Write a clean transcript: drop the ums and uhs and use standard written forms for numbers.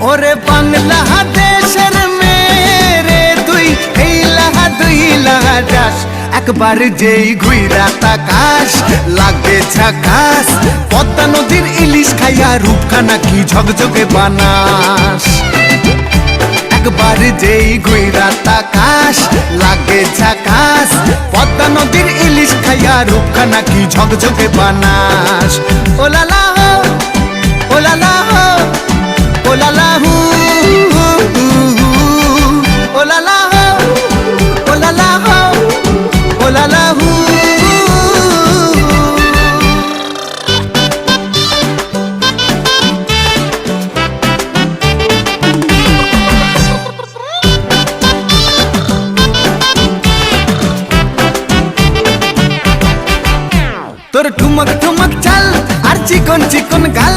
ওরে বাংলাদেশের মেরে তুই এই লাহা দুই লাহা যাস একবার যেই ঘুইরা তাকাস লাগে ঝাকাস পদ্মা নদীর ইলিশ খাইয়া রূপখানা কি ঝকঝকে বানাস একবার যেই ঘুইরা তাকাস লাগে ঝাকাস পদ্মা নদীর ইলিশ খাইয়া রূপখানা কি ঝকঝকে বানাস ওলালা হো ওলালা হো ওলালা হু ওলালা হো ওলালা হো ওলালা হু তোর ঠুমক ঠুমক চাল আর চিকন চিকন গাল